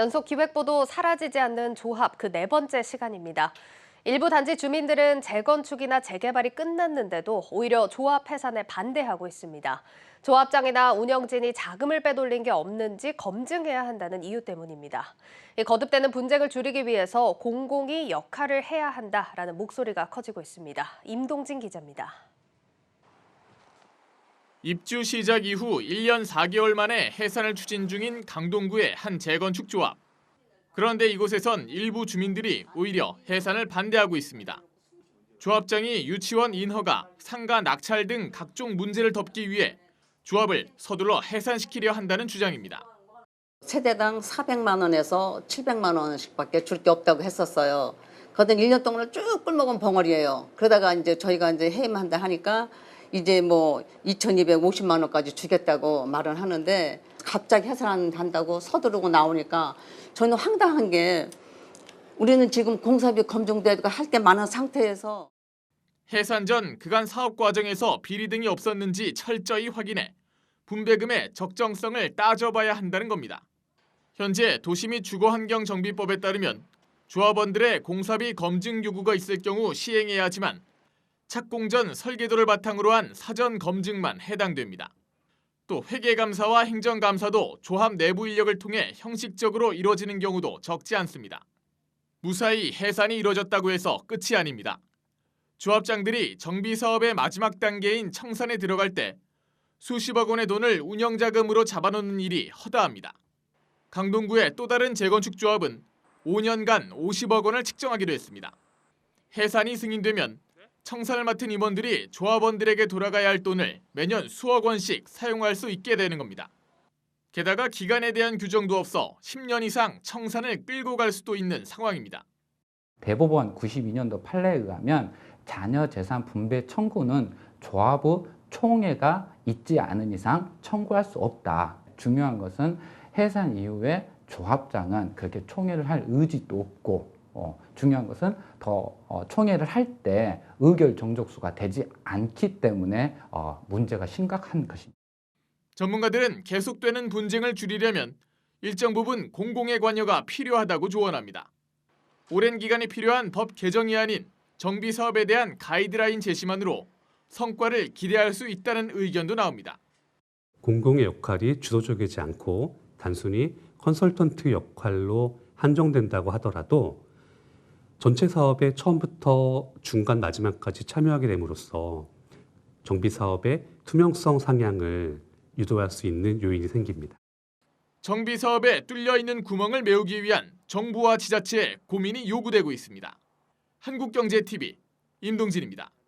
연속 기획보도 사라지지 않는 조합 그 네 번째 시간입니다. 일부 단지 주민들은 재건축이나 재개발이 끝났는데도 오히려 조합 해산에 반대하고 있습니다. 조합장이나 운영진이 자금을 빼돌린 게 없는지 검증해야 한다는 이유 때문입니다. 이 거듭되는 분쟁을 줄이기 위해서 공공이 역할을 해야 한다라는 목소리가 커지고 있습니다. 임동진 기자입니다. 입주 시작 이후 1년 4개월 만에 해산을 추진 중인 강동구의 한 재건축 조합. 그런데 이곳에선 일부 주민들이 오히려 해산을 반대하고 있습니다. 조합장이 유치원 인허가, 상가 낙찰 등 각종 문제를 덮기 위해 조합을 서둘러 해산시키려 한다는 주장입니다. 세대당 400만 원에서 700만 원씩밖에 줄 게 없다고 했었어요. 그러던 1년 동안을 쭉 끌먹은 벙어리예요. 그러다가 이제 저희가 이제 해임한다 하니까 이제 뭐 2,250만 원까지 주겠다고 말을 하는데 갑자기 해산한다고 서두르고 나오니까 저는 황당한 게 우리는 지금 공사비 검증되고 할 게 많은 상태에서 해산 전 그간 사업 과정에서 비리 등이 없었는지 철저히 확인해 분배금의 적정성을 따져봐야 한다는 겁니다. 현재 도시및주거환경정비법에 따르면 조합원들의 공사비 검증 요구가 있을 경우 시행해야 하지만 착공 전 설계도를 바탕으로 한 사전 검증만 해당됩니다. 또 회계감사와 행정감사도 조합 내부 인력을 통해 형식적으로 이루어지는 경우도 적지 않습니다. 무사히 해산이 이루어졌다고 해서 끝이 아닙니다. 조합장들이 정비사업의 마지막 단계인 청산에 들어갈 때 수십억 원의 돈을 운영자금으로 잡아놓는 일이 허다합니다. 강동구의 또 다른 재건축 조합은 5년간 50억 원을 측정하기로 했습니다. 해산이 승인되면 청산을 맡은 임원들이 조합원들에게 돌아가야 할 돈을 매년 수억 원씩 사용할 수 있게 되는 겁니다. 게다가 기간에 대한 규정도 없어 10년 이상 청산을 끌고 갈 수도 있는 상황입니다. 대법원 92년도 판례에 의하면 자녀 재산 분배 청구는 조합의 총회가 있지 않은 이상 청구할 수 없다. 중요한 것은 해산 이후에 조합장은 그렇게 총회를 할 의지도 없고 중요한 것은 더 총회를 할 때 의결 정족수가 되지 않기 때문에 문제가 심각한 것입니다. 전문가들은 계속되는 분쟁을 줄이려면 일정 부분 공공의 관여가 필요하다고 조언합니다. 오랜 기간이 필요한 법 개정이 아닌 정비 사업에 대한 가이드라인 제시만으로 성과를 기대할 수 있다는 의견도 나옵니다. 공공의 역할이 주도적이지 않고 단순히 컨설턴트 역할로 한정된다고 하더라도 전체 사업에 처음부터 중간 마지막까지 참여하게 됨으로써 정비 사업의 투명성 상향을 유도할 수 있는 요인이 생깁니다. 정비 사업에 뚫려 있는 구멍을 메우기 위한 정부와 지자체의 고민이 요구되고 있습니다. 한국경제TV 임동진입니다.